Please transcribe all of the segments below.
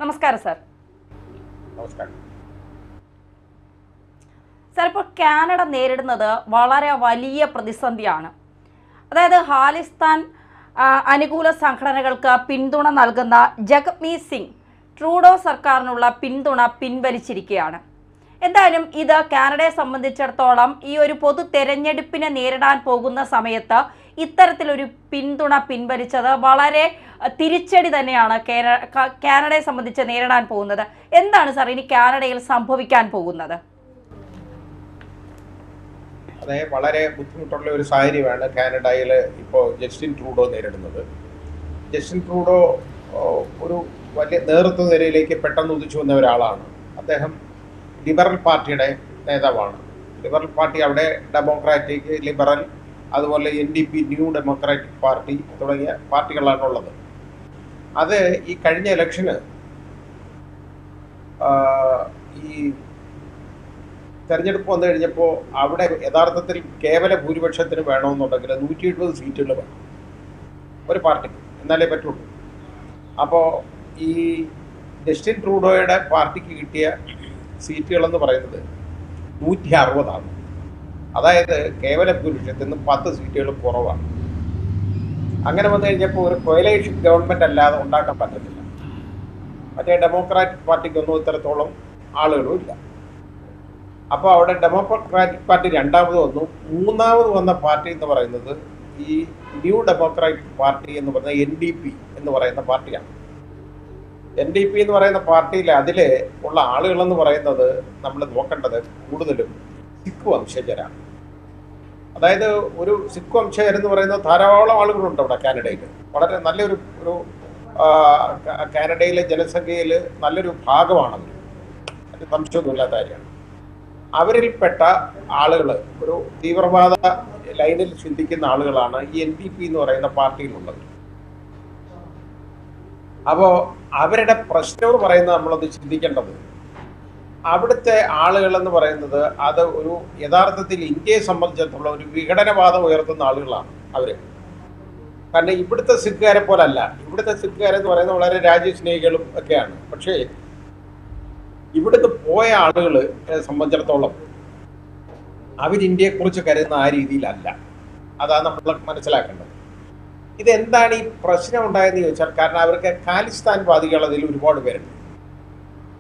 നമസ്കാരം സാർ. നമസ്കാരം സാർ, ഇപ്പോൾ കാനഡ നേരിടുന്നത് വളരെ വലിയ പ്രതിസന്ധിയാണ്. അതായത് ഖാലിസ്ഥാൻ അനുകൂല സംഘടനകൾക്ക് പിന്തുണ നൽകുന്ന ജഗ്മീത് സിംഗ് ട്രൂഡോ സർക്കാരിനുള്ള പിന്തുണ പിൻവലിച്ചിരിക്കുകയാണ്. എന്തായാലും ഇത് കാനഡയെ സംബന്ധിച്ചിടത്തോളം ഈ ഒരു പൊതു തെരഞ്ഞെടുപ്പിനെ നേരിടാൻ പോകുന്ന സമയത്ത് ഇത്തരത്തിലൊരു പിന്തുണ പിൻവലിച്ചത് വളരെ തിരിച്ചടി തന്നെയാണ് കാനഡയെ സംബന്ധിച്ച് നേരിടാൻ പോകുന്നത്. എന്താണ് സാർ ഇനി കാനഡയിൽ സംഭവിക്കാൻ പോകുന്നത്? അതെ, വളരെ ബുദ്ധിമുട്ടുള്ള ഒരു സാഹചര്യമാണ് കാനഡയിൽ ഇപ്പോൾ ജസ്റ്റിൻ ട്രൂഡോ നേരിടുന്നത്. ജസ്റ്റിൻ ട്രൂഡോ ഒരു വലിയ നേതൃത്വ നിരയിലേക്ക് പെട്ടെന്ന് ഉദിച്ചു വന്ന ഒരാളാണ്. അദ്ദേഹം ലിബറൽ പാർട്ടിയുടെ നേതാവാണ്. ലിബറൽ പാർട്ടി അവിടെ ഡെമോക്രാറ്റിക്, ലിബറൽ, അതുപോലെ NDP ന്യൂ ഡെമോക്രാറ്റിക് പാർട്ടി തുടങ്ങിയ പാർട്ടികളാണുള്ളത്. അത് ഈ കഴിഞ്ഞ ഇലക്ഷന് ഈ തെരഞ്ഞെടുപ്പ് വന്നു കഴിഞ്ഞപ്പോൾ അവിടെ യഥാർത്ഥത്തിൽ കേവല ഭൂരിപക്ഷത്തിന് വേണമെന്നുണ്ടെങ്കിൽ 170 സീറ്റുകൾ വേണം ഒരു പാർട്ടിക്ക്, എന്നാലേ പറ്റുള്ളൂ. അപ്പോൾ ഈ ജസ്റ്റിൻ ട്രൂഡോയുടെ പാർട്ടിക്ക് കിട്ടിയ സീറ്റുകളെന്ന് പറയുന്നത് 160ആണ്. അതായത് കേവല ഭൂരിപക്ഷത്തിൽ നിന്ന് 10 സീറ്റുകൾ കുറവാണ്. അങ്ങനെ വന്നു കഴിഞ്ഞപ്പോൾ ഒരു കൊയലേഷൻ ഗവൺമെൻറ് അല്ലാതെ ഉണ്ടാക്കാൻ പറ്റത്തില്ല. മറ്റേ ഡെമോക്രാറ്റിക് പാർട്ടിക്കൊന്നും ഇത്രത്തോളം ആളുകളും ഇല്ല. അപ്പോൾ അവിടെ ഡെമോക്രാറ്റിക് പാർട്ടി രണ്ടാമത് വന്നു. മൂന്നാമത് വന്ന പാർട്ടി എന്ന് പറയുന്നത് ഈ ന്യൂ ഡെമോക്രാറ്റിക് പാർട്ടി എന്ന് പറയുന്ന NDP എന്ന് പറയുന്ന പാർട്ടിയാണ്. NDP എന്ന് പറയുന്ന പാർട്ടിയിൽ അതിൽ ഉള്ള ആളുകളെന്ന് പറയുന്നത് നമ്മൾ നോക്കേണ്ടത് കൂടുതലും സിഖ് വംശജരാണ്. അതായത് ഒരു സിഖ് വംശജരെന്ന് പറയുന്നത് ധാരാളം ആളുകളുണ്ട് അവിടെ കാനഡയിൽ. വളരെ നല്ലൊരു കാനഡയിലെ ജനസംഖ്യയിൽ നല്ലൊരു ഭാഗമാണത്, അത് സംശയമൊന്നുമില്ലാത്ത കാര്യമാണ്. അവരിൽപ്പെട്ട ആളുകൾ ഒരു തീവ്രവാദ ലൈനിൽ ചിന്തിക്കുന്ന ആളുകളാണ് ഈ NDP എന്ന് പറയുന്ന പാർട്ടിയിലുള്ളത്. അപ്പോൾ അവരുടെ പ്രശ്നം എന്ന് പറയുന്നത് നമ്മളത് ചിന്തിക്കേണ്ടത്, അവിടുത്തെ ആളുകളെന്ന് പറയുന്നത് അത് ഒരു യഥാർത്ഥത്തിൽ ഇന്ത്യയെ സംബന്ധിച്ചിടത്തോളം ഒരു വിഘടനവാദം ഉയർത്തുന്ന ആളുകളാണ് അവർ. കാരണം ഇവിടുത്തെ സിഖുകാരെ പോലല്ല. ഇവിടുത്തെ സിഖുകാരെന്ന് പറയുന്നത് വളരെ രാജ്യസ്നേഹികളും ഒക്കെയാണ്. പക്ഷേ ഇവിടുന്ന് പോയ ആളുകൾ സംബന്ധിച്ചിടത്തോളം അവർ ഇന്ത്യയെക്കുറിച്ച് കരുതുന്ന ആ രീതിയിലല്ല. അതാണ് നമ്മൾ മനസ്സിലാക്കേണ്ടത്. ഇതെന്താണ് ഈ പ്രശ്നം ഉണ്ടായെന്ന് ചോദിച്ചാൽ, കാരണം അവർക്ക് ഖാലിസ്ഥാൻവാദികൾ അതിൽ ഒരുപാട് പേരുണ്ട്.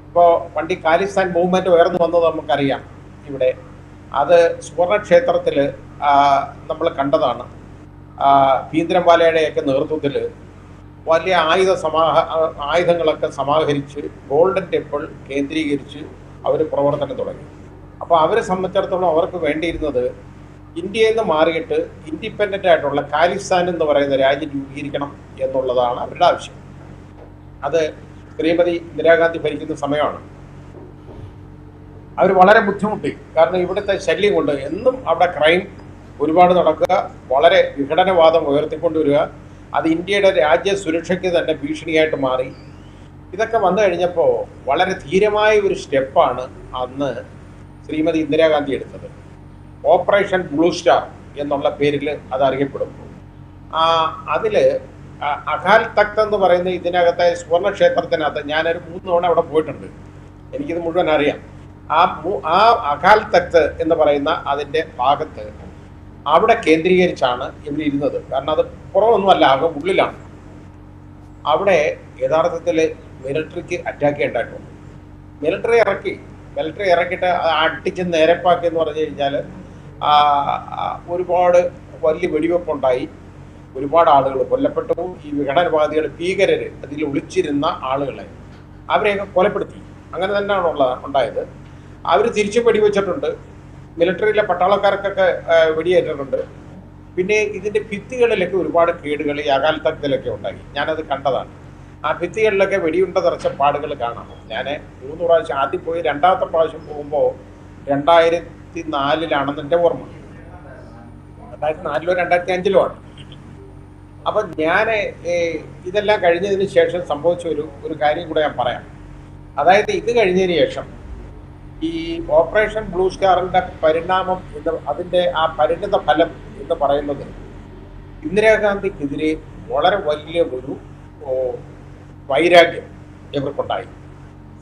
ഇപ്പോൾ പണ്ട് ഈ ഖാലിസ്ഥാൻ മൂവ്മെൻറ്റ് ഉയർന്നു വന്നത് നമുക്കറിയാം. ഇവിടെ അത് സുവർണക്ഷേത്രത്തിൽ നമ്മൾ കണ്ടതാണ്. ഭീന്ദ്രൻവാലയുടെയൊക്കെ നേതൃത്വത്തിൽ വലിയ ആയുധങ്ങളൊക്കെ സമാഹരിച്ച് ഗോൾഡൻ ടെമ്പിൾ കേന്ദ്രീകരിച്ച് അവർ പ്രവർത്തനം തുടങ്ങി. അപ്പോൾ അവരെ സംബന്ധിച്ചിടത്തോളം അവർക്ക് വേണ്ടിയിരുന്നത് ഇന്ത്യയിൽ നിന്ന് മാറിയിട്ട് ഇൻഡിപെൻഡൻ്റ് ആയിട്ടുള്ള ഖാലിസ്ഥാൻ എന്ന് പറയുന്ന രാജ്യം രൂപീകരിക്കണം എന്നുള്ളതാണ് അവരുടെ ആവശ്യം. അത് ശ്രീമതി ഇന്ദിരാഗാന്ധി ഭരിക്കുന്ന സമയമാണ്. അവർ വളരെ ബുദ്ധിമുട്ടി. കാരണം ഇവിടുത്തെ ശല്യം കൊണ്ട് എന്നും അവിടെ ക്രൈം ഒരുപാട് നടക്കുക, വളരെ വിഘടനവാദം ഉയർത്തിക്കൊണ്ടുവരിക, അത് ഇന്ത്യയുടെ രാജ്യ സുരക്ഷയ്ക്ക് തന്നെ ഭീഷണിയായിട്ട് മാറി. ഇതൊക്കെ വന്നു കഴിഞ്ഞപ്പോൾ വളരെ ധീരമായ ഒരു സ്റ്റെപ്പാണ് അന്ന് ശ്രീമതി ഇന്ദിരാഗാന്ധി എടുത്തത്. ഓപ്പറേഷൻ ബ്ലൂ സ്റ്റാർ എന്നുള്ള പേരിൽ അത് അറിയപ്പെടും. അതിൽ അകാൽ തഖ്ത് എന്ന് പറയുന്ന ഇതിനകത്തെ സുവർണക്ഷേത്രത്തിനകത്ത് ഞാനൊരു 3 തവണ അവിടെ പോയിട്ടുണ്ട്. എനിക്കിത് മുഴുവൻ അറിയാം. ആ അകാൽ തഖ്ത് എന്ന് പറയുന്ന അതിൻ്റെ ഭാഗത്ത് അവിടെ കേന്ദ്രീകരിച്ചാണ് ഇവരിരുന്നത്. കാരണം അത് പുറമൊന്നുമല്ല, ആകെ ഉള്ളിലാണ്. അവിടെ യഥാർത്ഥത്തിൽ മിലിറ്ററിക്ക് അറ്റാക്ക് ഉണ്ടായിട്ടുണ്ട്. മിലിറ്ററി ഇറക്കിയിട്ട് അടിച്ച് നേരപ്പാക്കി എന്ന് പറഞ്ഞു കഴിഞ്ഞാൽ ഒരുപാട് വലിയ വെടിവെപ്പുണ്ടായി. ഒരുപാട് ആളുകൾ കൊല്ലപ്പെട്ടു. ഈ വിഘടനവാദികൾ, ഭീകരർ, അതിൽ ഒളിച്ചിരുന്ന ആളുകളെ അവരെയൊക്കെ കൊലപ്പെടുത്തി. അങ്ങനെ തന്നെയാണ് ഉണ്ടായത്. അവർ തിരിച്ചു വെടിവെച്ചിട്ടുണ്ട്. മിലിറ്ററിയിലെ പട്ടാളക്കാർക്കൊക്കെ വെടിയേറ്റിട്ടുണ്ട്. പിന്നെ ഇതിൻ്റെ ഭിത്തികളിലൊക്കെ ഒരുപാട് കേടുകൾ ഈ അകാൽ തഖ്തിലൊക്കെ ഉണ്ടായി. ഞാനത് കണ്ടതാണ്. ആ ഭിത്തികളിലൊക്കെ വെടിയുണ്ട നിറച്ച പാടുകൾ കാണാം. ഞാൻ 3 പ്രാവശ്യം ആദ്യം പോയി, രണ്ടാമത്തെ പ്രാവശ്യം പോകുമ്പോൾ 2004 എൻ്റെ ഓർമ്മ. 2004 2005 ആണ്. അപ്പം ഞാൻ ഇതെല്ലാം കഴിഞ്ഞതിന് ശേഷം സംഭവിച്ച ഒരു കാര്യം കൂടെ ഞാൻ പറയാം. അതായത് ഇത് കഴിഞ്ഞതിന് ശേഷം ഈ ഓപ്പറേഷൻ ബ്ലൂ സ്റ്റാറിൻ്റെ പരിണാമം അതിൻ്റെ ആ പരിണിത ഫലം എന്ന് പറയുന്നത് ഇന്ദിരാഗാന്ധിക്കെതിരെ വളരെ വലിയ ഒരു വൈരാഗ്യം ഇവർക്കുണ്ടായി.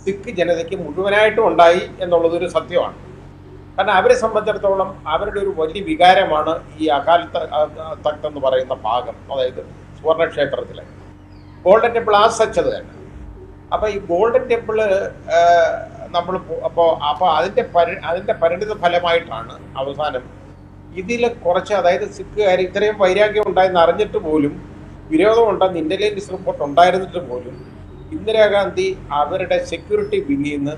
സിഖ് ജനതയ്ക്ക് മുഴുവനായിട്ടും ഉണ്ടായി എന്നുള്ളതൊരു സത്യമാണ്. കാരണം അവരെ സംബന്ധിച്ചിടത്തോളം അവരുടെ ഒരു വലിയ വികാരമാണ് ഈ അകാൽ തഖ്ത് എന്ന് പറയുന്ന ഭാഗം, അതായത് സുവർണക്ഷേത്രത്തിലെ ഗോൾഡൻ ടെമ്പിൾ ആസച്ചത് തന്നെ. അപ്പോൾ ഈ ഗോൾഡൻ ടെമ്പിള് നമ്മൾ അപ്പോൾ അതിൻ്റെ പരിണിത ഫലമായിട്ടാണ് അവസാനം ഇതിൽ കുറച്ച്, അതായത് സിഖുകാർ ഇത്രയും വൈരാഗ്യം ഉണ്ടായെന്ന് അറിഞ്ഞിട്ട് പോലും, വിരോധമുണ്ടെന്ന് ഇന്റലിജൻസ് റിപ്പോർട്ട് ഉണ്ടായിരുന്നിട്ട് പോലും ഇന്ദിരാഗാന്ധി അവരുടെ സെക്യൂരിറ്റി വിങ്ങിൽ നിന്ന്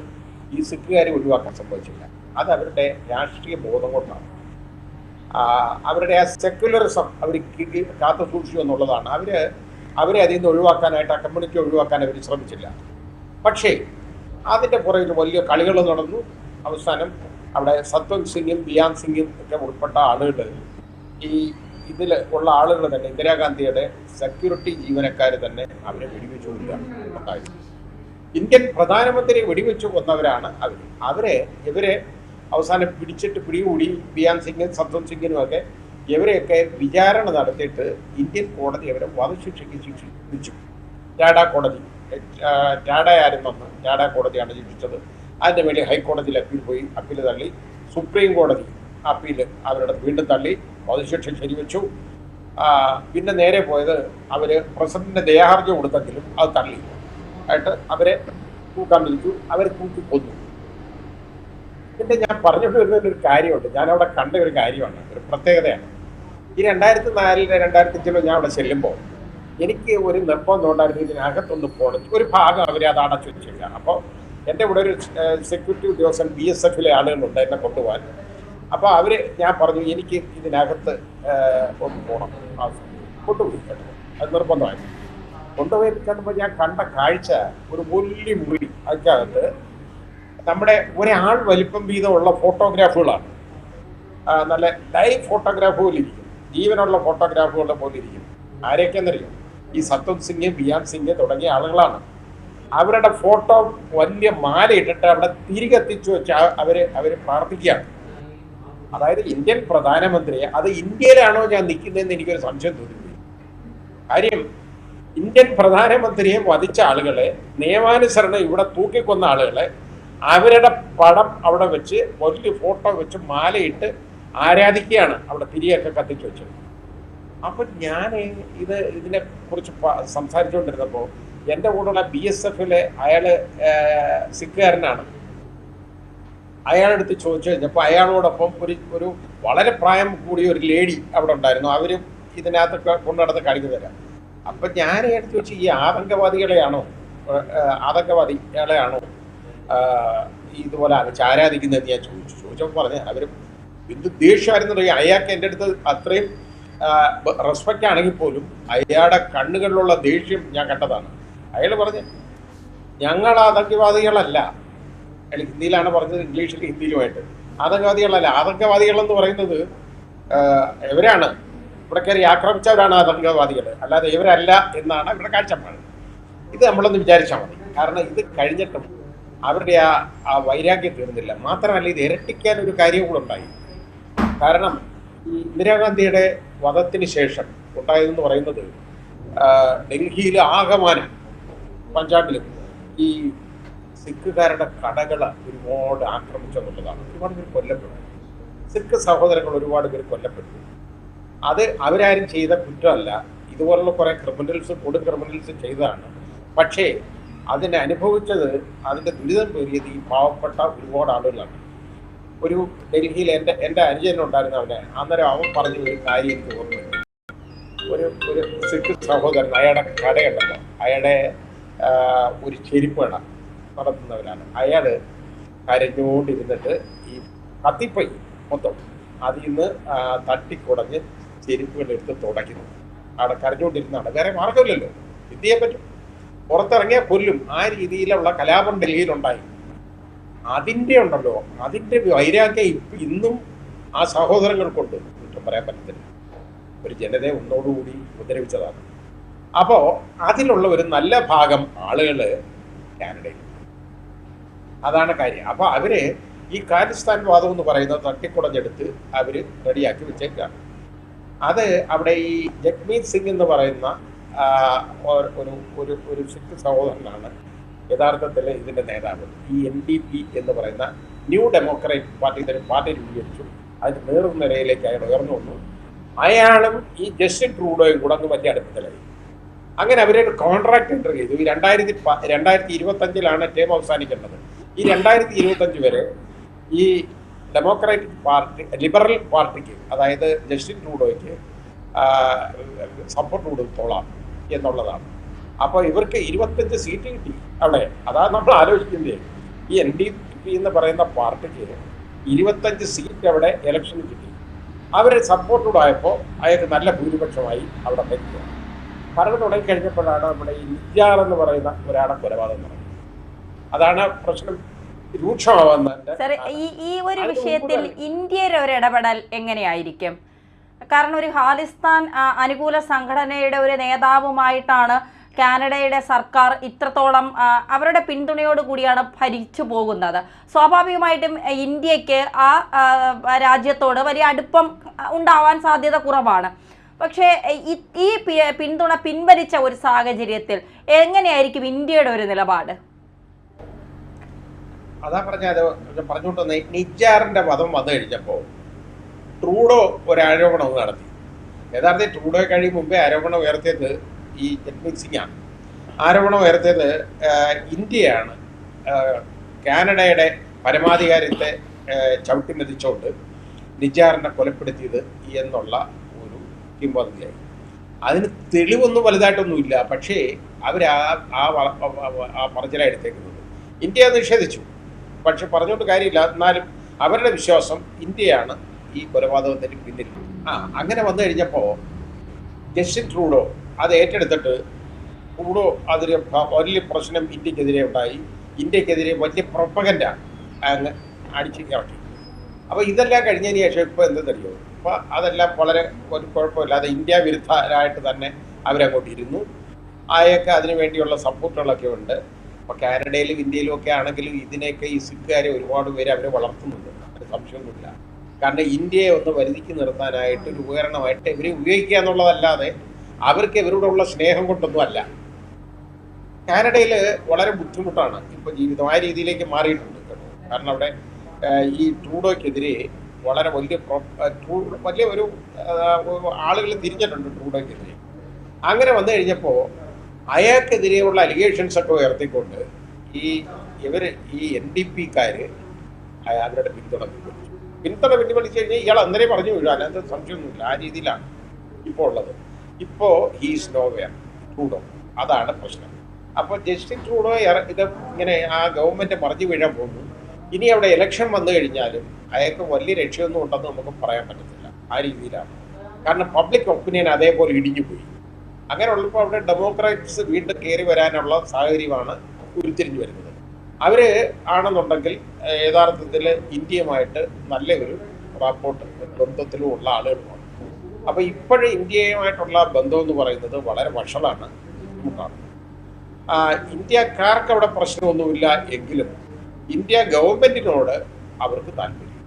ഈ സിഖുകാരെ ഒഴിവാക്കാൻ സംഭവിച്ചില്ല. അത് അവരുടെ രാഷ്ട്രീയ ബോധം കൊണ്ടാണ്. അവരുടെ ആ സെക്യുലറിസം അവർ കാത്തു സൂക്ഷിച്ചു എന്നുള്ളതാണ്. അവരെ അതിൽ നിന്ന് ഒഴിവാക്കാനായിട്ട്, ആ കമ്മ്യൂണിറ്റി ഒഴിവാക്കാൻ അവർ ശ്രമിച്ചില്ല. പക്ഷേ അതിൻ്റെ പുറകിൽ വലിയ കളികൾ നടന്നു. അവസാനം അവിടെ സത്വന്ത് സിംഗും ബിയാൻ സിംഗും ഒക്കെ ഉൾപ്പെട്ട ആളുകൾ, ഈ ഇതിൽ ഉള്ള ആളുകൾ തന്നെ, ഇന്ദിരാഗാന്ധിയുടെ സെക്യൂരിറ്റി ജീവനക്കാർ തന്നെ അവരെ വെടിവെച്ചു കൊല്ലുകയാണ്. ഇന്ത്യൻ പ്രധാനമന്ത്രിയെ വെടിവെച്ചു കൊന്നവരാണ് ഇവരെ അവസാനം പിടികൂടി. ബിയാൻ സിംഗും സത്വന്ത് സിംഗിനും ഒക്കെ ഇവരെയൊക്കെ വിചാരണ നടത്തിയിട്ട് ഇന്ത്യൻ കോടതി അവരെ വധശിക്ഷയ്ക്ക് ശിക്ഷിച്ചു. ടാഡ കോടതി, ടാഡയായിരുന്നെന്ന് ടാഡ കോടതിയാണ് ശിക്ഷിച്ചത്. അതിൻ്റെ വേണ്ടി ഹൈക്കോടതിയിൽ അപ്പീൽ തള്ളി. സുപ്രീം കോടതി അപ്പീൽ അവരുടെ വീണ്ടും തള്ളി, വധശിക്ഷ ശരിവെച്ചു. പിന്നെ നേരെ പോയത് അവർ പ്രസിഡന്റിന് ദയാഹർജി കൊടുത്തെങ്കിലും അത് തള്ളി ആയിട്ട് അവരെ തൂക്കാൻ വിളിച്ചു. അവരെ തൂക്കി കൊന്നു. പിന്നെ ഞാൻ പറഞ്ഞുകൊണ്ട് വരുന്നതിനൊരു കാര്യമുണ്ട്, ഞാനവിടെ കണ്ട ഒരു കാര്യമാണ്, ഒരു പ്രത്യേകതയാണ്. ഈ 2004 2005 ഞാൻ അവിടെ ചെല്ലുമ്പോൾ എനിക്ക് ഒരു നിർബന്ധം ഉണ്ടായിരുന്നു, ഇതിനകത്തൊന്ന് പോകണം. ഒരു ഭാഗം അവരെ അത് അടച്ചു വെച്ചില്ല. അപ്പോൾ എൻ്റെ കൂടെ ഒരു സെക്യൂരിറ്റി ഉദ്യോഗസ്ഥൻ BSFിലെ ആളുകളുണ്ട് എന്നെ കൊണ്ടുപോകാൻ. അപ്പോൾ ഞാൻ പറഞ്ഞു എനിക്ക് ഇതിനകത്ത് ഒന്ന് പോകണം. കൊണ്ടുപോയി കേട്ടോ, അത് നിർബന്ധമായിരുന്നു. കൊണ്ടുപോയി ചെന്നപ്പോൾ ഞാൻ കണ്ട കാഴ്ച ഒരു വലിയ മുറി, അതിനകത്ത് നമ്മുടെ ഒരാൾ വലിപ്പം വീതമുള്ള ഫോട്ടോഗ്രാഫുകളാണ്. നല്ല ലൈവ് ഫോട്ടോഗ്രാഫ് പോലെ ഇരിക്കും, ജീവനുള്ള ഫോട്ടോഗ്രാഫുകളുടെ പോലെ ഇരിക്കും. ആരെയൊക്കെയെന്നറിയും? ഈ സത്വന്ത് സിംഗ്, ബിയാൻ സിംഗ് തുടങ്ങിയ ആളുകളാണ്. അവരുടെ ഫോട്ടോ വലിയ മാല ഇട്ടിട്ട് അവിടെ തിരികെത്തിച്ചു വെച്ച് അവർ പ്രാർത്ഥിക്കുകയാണ്. അതായത് ഇന്ത്യൻ പ്രധാനമന്ത്രിയെ, അത് ഇന്ത്യയിലാണോ ഞാൻ നിൽക്കുന്നതെന്ന് എനിക്കൊരു സംശയം തോന്നിപ്പോയി. കാര്യം ഇന്ത്യൻ പ്രധാനമന്ത്രിയെ വധിച്ച ആളുകളെ, നിയമാനുസരണം ഇവിടെ തൂക്കിക്കൊന്ന ആളുകളെ, അവരുടെ പടം അവിടെ വെച്ച് വലിയ ഫോട്ടോ വെച്ച് മാലയിട്ട് ആരാധിക്കുകയാണ് അവിടെ തിരിയൊക്കെ കത്തിച്ചു വെച്ചത്. അപ്പം ഞാൻ ഇതിനെ കുറിച്ച് സംസാരിച്ചുകൊണ്ടിരുന്നപ്പോൾ എൻ്റെ കൂടെയുള്ള BSFിലെ അയാൾ സിഖുകാരനാണ്. അയാളെടുത്ത് ചോദിച്ചു കഴിഞ്ഞപ്പോൾ അയാളോടൊപ്പം ഒരു വളരെ പ്രായം കൂടിയ ഒരു ലേഡി അവിടെ ഉണ്ടായിരുന്നു. അവരും ഇതിനകത്തൊക്കെ കൊണ്ടുനടന്ന് കാണിക്കുന്നതരാം. അപ്പം ഞാൻ എടുത്ത് വെച്ച് ഈ ആതങ്കവാദികളെയാണോ ഇതുപോലെ ആരാധിക്കുന്നതെന്ന് ഞാൻ ചോദിച്ചപ്പോൾ പറഞ്ഞ് അവരും എന്ത് ദേഷ്യമായിരുന്നു. അയാൾക്ക് എൻ്റെ അടുത്ത് അത്രയും റെസ്പെക്റ്റ് ആണെങ്കിൽ പോലും അയാളുടെ കണ്ണുകളിലുള്ള ദേഷ്യം ഞാൻ കണ്ടതാണ്. അയാൾ പറഞ്ഞ് ഞങ്ങൾ ആതങ്കവാദികളല്ല, അയാൾ ഹിന്ദിയിലാണ് പറഞ്ഞത്, ഇംഗ്ലീഷിൽ ഹിന്ദിയിലുമായിട്ട്. ആതങ്കവാദികളല്ല, ആതങ്കവാദികളെന്ന് പറയുന്നത് ഇവരാണ്, ഇവിടെ കയറി ആക്രമിച്ചവരാണ് ആതങ്കവാദികൾ, അല്ലാതെ ഇവരല്ല എന്നാണ് ഇവരുടെ കാഴ്ചപ്പാട്. ഇത് നമ്മളൊന്ന് വിചാരിച്ചാൽ മതി. കാരണം ഇത് കഴിഞ്ഞിട്ടും അവരുടെ ആ വൈരാഗ്യം തീർന്നില്ല. മാത്രമല്ല ഇത് ഇരട്ടിക്കാൻ ഒരു കാര്യം കൂടെ ഉണ്ടായി. കാരണം ഈ ഇന്ദിരാഗാന്ധിയുടെ വധത്തിന് ശേഷം ഉണ്ടായതെന്ന് പറയുന്നത് ഡൽഹിയിൽ ആകമാനം, പഞ്ചാബിലും ഈ സിഖുകാരുടെ കടകൾ ഒരുപാട് ആക്രമിച്ചെന്നുള്ളതാണ്. ഒരുപാട് പേര് കൊല്ലപ്പെട്ടു, സിഖ് സഹോദരങ്ങൾ ഒരുപാട് പേര് കൊല്ലപ്പെട്ടു. അത് അവരാരും ചെയ്ത കുറ്റമല്ല, ഇതുപോലുള്ള കുറേ ക്രിമിനൽസ് ചെയ്തതാണ്. പക്ഷേ അതിനെ അനുഭവിച്ചത്, അതിൻ്റെ ദുരിതം പേറിയത് ഈ പാവപ്പെട്ട ഒരുപാട് ആളുകളാണ്. ഒരു ഡൽഹിയിൽ എൻ്റെ അനുജനുണ്ടായിരുന്ന അന്നേരം അവൻ പറഞ്ഞ ഒരു കാര്യം എനിക്ക് ഓർമ്മയുണ്ട്. ഒരു സിഖ് സഹോദരൻ, അയാളുടെ കടയുണ്ടല്ലോ, അയാളുടെ ഒരു ചെരുപ്പ് കട നടത്തുന്നവരാണ്. അയാൾ കരഞ്ഞുകൊണ്ടിരുന്നിട്ട് ഈ കത്തിപ്പൈ മൊത്തം അതിൽ നിന്ന് തട്ടിക്കുടഞ്ഞ് ചെരുപ്പുകളെടുത്ത് തുടയ്ക്കുന്നു. അവിടെ കരഞ്ഞുകൊണ്ടിരുന്നതാണ്. വേറെ മാർഗമില്ലല്ലോ, എന്ത് ചെയ്യാൻ പറ്റും? പുറത്തിറങ്ങിയാൽ കൊല്ലും. ആ രീതിയിലുള്ള കലാപം ഡൽഹിയിലുണ്ടായി. അതിൻ്റെ വൈരാഗ്യം ഇന്നും ആ സഹോദരങ്ങൾക്കുണ്ട്. കുറ്റം പറയാൻ പറ്റത്തില്ല. ഒരു ജനതയെ ഒന്നോടുകൂടി ഉപദ്രവിച്ചതാണ്. അപ്പോൾ അതിലുള്ള ഒരു നല്ല ഭാഗം ആളുകൾ കാനഡയിൽ, അതാണ് കാര്യം. അപ്പോൾ അവര് ഈ ഖാലിസ്ഥാൻ വാദം എന്ന് പറയുന്നത് തട്ടിക്കുടഞ്ഞെടുത്ത് അവർ റെഡിയാക്കി വെച്ചേക്കാണ്. അത് അവിടെ ഈ ജഗ്മീത് സിംഗ് എന്ന് പറയുന്ന ഒരു സിഖ് സഹോദരനാണ് യഥാർത്ഥത്തിൽ ഇതിൻ്റെ നേതാവ് ഈ NDP എന്ന് പറയുന്ന ന്യൂ ഡെമോക്രാറ്റിക് പാർട്ടി തന്നെ പാർട്ടി രൂപീകരിച്ചു. അതിന് നേതൃനിരയിലേക്ക് അയാൾ ഉയർന്നു വന്നു. അയാളും ഈ ജസ്റ്റിൻ ട്രൂഡോയും കൂടെ അങ്ങ് വലിയ അടുപ്പത്തിലായി. അങ്ങനെ അവരൊരു കോൺട്രാക്ട് എൻ്റർ ചെയ്തു. ഈ 2025 ടേം അവസാനിക്കേണ്ടത്. ഈ 2025 വരെ ഈ ഡെമോക്രാറ്റിക് പാർട്ടി ലിബറൽ പാർട്ടിക്ക്, അതായത് ജസ്റ്റിൻ ട്രൂഡോയ്ക്ക് സപ്പോർട്ട് കൊടുത്തോളാം എന്നുള്ളതാണ്. അപ്പോൾ ഇവർക്ക് 25 സീറ്റ് കിട്ടി അവിടെ. അതാണ് നമ്മൾ ആലോചിക്കുന്നത്. ഈ NDP എന്ന് പറയുന്ന പാർട്ടിക്ക് 25 സീറ്റ് അവിടെ ഇലക്ഷന് കിട്ടി. അവർ സപ്പോർട്ടോടായപ്പോൾ അയാൾക്ക് നല്ല ഭൂരിപക്ഷമായി അവിടെ ഭരിക്കുക. ഭരണം തുടങ്ങിക്കഴിഞ്ഞപ്പോഴാണ് നമ്മുടെ ഈ നിജാർ എന്ന് പറയുന്ന ഒരാളെ കൊലപാതകം നടന്നത്. അതാണ് പ്രശ്നം രൂക്ഷമാവുന്നത്. ഈ ഒരു വിഷയത്തിൽ ഇന്ത്യയുടെ ഒരു ഇടപെടൽ എങ്ങനെയായിരിക്കും? കാരണം ഒരു ഖാലിസ്ഥാൻ അനുകൂല സംഘടനയുടെ ഒരു നേതാവുമായിട്ടാണ് കാനഡയുടെ സർക്കാർ ഇത്രത്തോളം അവരുടെ പിന്തുണയോട് കൂടിയാണ് ഭരിച്ചു പോകുന്നത്. സ്വാഭാവികമായിട്ടും ഇന്ത്യക്ക് ആ രാജ്യത്തോട് വലിയ അടുപ്പം ഉണ്ടാവാൻ സാധ്യത കുറവാണ്. പക്ഷേ ഈ പിന്തുണ പിൻവലിച്ച ഒരു സാഹചര്യത്തിൽ എങ്ങനെയായിരിക്കും ഇന്ത്യയുടെ ഒരു നിലപാട്? അതാ പറഞ്ഞുകൊണ്ട് നിജാറിന്റെ വധം വന്നു കഴിഞ്ഞപ്പോൾ ട്രൂഡോ ഒരു ആരോപണം നടത്തി. യഥാർത്ഥത്തിൽ ട്രൂഡോ കഴിയും മുമ്പേ ആരോപണം ഉയർത്തിയത് ഈ ജഗ്മീത് സിംഗ് ആണ്. ആരോപണം ഉയർത്തിയത് ഇന്ത്യയാണ് കാനഡയുടെ പരമാധികാരത്തെ ചവിട്ടിമെതിച്ചുകൊണ്ട് നിജാറിനെ കൊലപ്പെടുത്തിയത് എന്നുള്ള ഒരു കിംവദന്തിയായി. അതിന് തെളിവൊന്നും വലുതായിട്ടൊന്നുമില്ല. പക്ഷേ അവർ ആ പറച്ചിലെടുത്തേക്കുന്നത് ഇന്ത്യ നിഷേധിച്ചു. പക്ഷെ പറഞ്ഞുകൊണ്ട് കാര്യമില്ല. എന്നാലും അവരുടെ വിശ്വാസം ഇന്ത്യയാണ് ഈ കൊലപാതകത്തിന് പിന്നിൽ. അങ്ങനെ വന്നു കഴിഞ്ഞപ്പോൾ ജസ്റ്റിൻ ട്രൂഡോ അത് ഏറ്റെടുത്തിട്ട് ട്രൂഡോ അതിന് വലിയ പ്രശ്നം ഇന്ത്യക്കെതിരെ ഉണ്ടായി. ഇന്ത്യക്കെതിരെ വലിയ പ്രൊപ്പഗൻഡ അങ്ങ് അടിച്ച് ഇറക്കി. അപ്പോൾ ഇതെല്ലാം കഴിഞ്ഞതിന് ശേഷം ഇപ്പോൾ എന്തെന്നറിയോ, ഇപ്പോൾ അതെല്ലാം വളരെ ഒരു കുഴപ്പമില്ലാതെ ഇന്ത്യ വിരുദ്ധരായിട്ട് തന്നെ അവരങ്ങോട്ട് ഇരുന്നു. അതൊക്കെ അതിനു വേണ്ടിയുള്ള സപ്പോർട്ടുകളൊക്കെ ഉണ്ട്. അപ്പോൾ കാനഡയിലും ഇന്ത്യയിലും ഒക്കെ ആണെങ്കിലും ഇതിനെയൊക്കെ ഈ സിഖുകാരെ ഒരുപാട് പേര് അവരെ വളർത്തുന്നുണ്ട്. അത് സംശയമൊന്നുമില്ല. കാരണം ഇന്ത്യയെ ഒന്ന് വരുതിക്ക് നിർത്താനായിട്ട് ഒരു ഉപകരണമായിട്ട് ഇവരെ ഉപയോഗിക്കുക എന്നുള്ളതല്ലാതെ അവർക്ക് ഇവരോടുള്ള സ്നേഹം കൊണ്ടൊന്നും അല്ല. കാനഡയിൽ വളരെ ബുദ്ധിമുട്ടാണ് ഇപ്പോൾ ജീവിതം. ആ രീതിയിലേക്ക് മാറിയിട്ടുണ്ട് കേട്ടോ. കാരണം അവിടെ ഈ ട്രൂഡോയ്ക്കെതിരെ വളരെ വലിയ ഒരു ആളുകൾ തിരിഞ്ഞിട്ടുണ്ട് ട്രൂഡോയ്ക്കെതിരെ. അങ്ങനെ വന്നു കഴിഞ്ഞപ്പോൾ അയാൾക്കെതിരെയുള്ള അലിഗേഷൻസ് ഒക്കെ ഉയർത്തിക്കൊണ്ട് ഈ NDP-ക്കാർ അവരുടെ പിന്തുണ പിൻവലിച്ചു കഴിഞ്ഞാൽ ഇയാൾ അന്നേരം പറഞ്ഞു വീഴും. അതിനകത്ത് സംശയമൊന്നുമില്ല. ആ രീതിയിലാണ് ഇപ്പോൾ ഉള്ളത്. ഇപ്പോൾ ഹീസ് നോവെയർ ട്രൂഡോ. അതാണ് പ്രശ്നം. അപ്പോൾ ജസ്റ്റിൻ ട്രൂഡോ ഇത് ഇങ്ങനെ ആ ഗവൺമെൻറ് മറിഞ്ഞു വീഴാൻ പോകുന്നു. ഇനി അവിടെ ഇലക്ഷൻ വന്നു കഴിഞ്ഞാലും അയാൾക്ക് വലിയ രക്ഷയൊന്നും ഉണ്ടെന്ന് നമുക്ക് പറയാൻ പറ്റത്തില്ല. ആ രീതിയിലാണ്. കാരണം പബ്ലിക് ഒപ്പീനിയൻ അതേപോലെ ഇടിഞ്ഞു പോയി. അങ്ങനെ ഉള്ളപ്പോൾ അവിടെ ഡെമോക്രാറ്റ്സ് വീണ്ടും കയറി വരാനുള്ള സാഹചര്യമാണ് ഉരുത്തിരിഞ്ഞു വരുന്നത്. അവർ ആണെന്നുണ്ടെങ്കിൽ യഥാർത്ഥത്തിൽ ഇന്ത്യയുമായിട്ട് നല്ല ഒരു റാപ്പോർട്ട് ബന്ധത്തിലും ഉള്ള ആളുകളുമാണ്. അപ്പോൾ ഇപ്പോഴും ഇന്ത്യയുമായിട്ടുള്ള ബന്ധം എന്ന് പറയുന്നത് വളരെ വഷളാണ്, ബുദ്ധിമുട്ടാണ്. ഇന്ത്യക്കാർക്ക് അവിടെ പ്രശ്നമൊന്നുമില്ല എങ്കിലും ഇന്ത്യ ഗവൺമെൻറ്റിനോട് അവർക്ക് താല്പര്യം.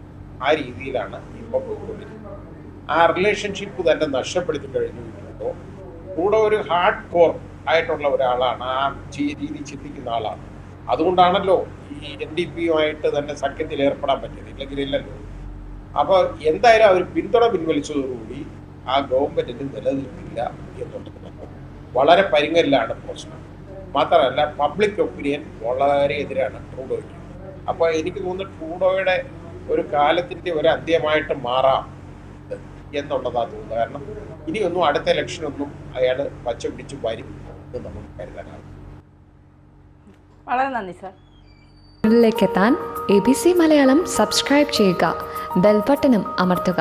ആ രീതിയിലാണ് ഇപ്പോൾ പോയിക്കൊണ്ടിരിക്കുന്നത്. ആ റിലേഷൻഷിപ്പ് തന്നെ നഷ്ടപ്പെടുത്തി കഴിഞ്ഞിട്ടുണ്ടോ. കൂടെ ഒരു ഹാർഡ് കോർ ആയിട്ടുള്ള ഒരാളാണ്, ആ രീതി ചിന്തിക്കുന്ന ആളാണ്. അതുകൊണ്ടാണല്ലോ ഈ NDP-യുമായിട്ട് തന്നെ സഖ്യത്തിൽ ഏർപ്പെടാൻ പറ്റിയത്, ഇല്ലെങ്കിൽ ഇല്ലല്ലോ. അപ്പോൾ എന്തായാലും അവർ പിന്തുണ പിൻവലിച്ചതോടുകൂടി ആ ഗവൺമെൻറ്റിന് നിലനിൽക്കില്ല എന്നുള്ളത് വളരെ പരിങ്ങലിലാണ് പ്രശ്നം. മാത്രമല്ല പബ്ലിക് ഒപ്പീനിയൻ വളരെ എതിരാണ് ട്രൂഡോയ്ക്ക്. അപ്പോൾ എനിക്ക് തോന്നുന്നു ട്രൂഡോയുടെ ഒരു കാലത്തിൻ്റെ ഒരു അന്ത്യമായിട്ട് മാറാം എന്നുള്ളതാണ് തോന്നുന്നത്. കാരണം ഇനിയൊന്നും അടുത്ത ഇലക്ഷനൊന്നും അയാൾ പച്ച പിടിച്ച് വരും എന്ന് നമുക്ക് കരുതാനാകും. വളരെ നന്ദി സർ. ചാനലിലേക്ക് എത്താൻ ABC മലയാളം സബ്സ്ക്രൈബ് ചെയ്യുക, ബെൽ ബട്ടണും അമർത്തുക.